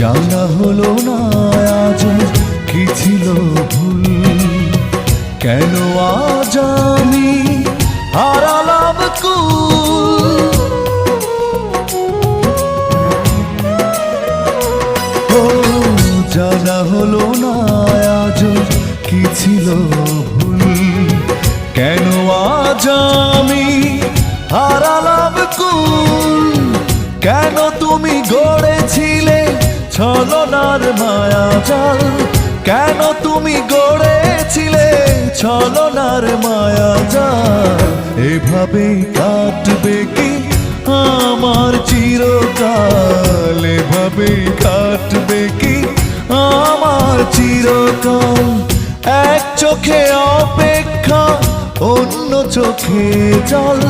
জানা হলো না আজ কি ছিল ভুল, কেন আজ আমি হারালাম কুল। ও জানা হলো না আজ কি ছিল ভুল, কেন আজ আমি হারালাম কুল। কেন তুমি গড়েছিলে ছলনার মায়া জাল, কেন তুমি গড়েছিলে ছলনার মায়া জাল। এভাবেই কাটবে কি আমার চিরকাল, এভাবেই কাটবে কি আমার চিরকাল। এক চোখে অপেক্ষা অন্য চোখে জল।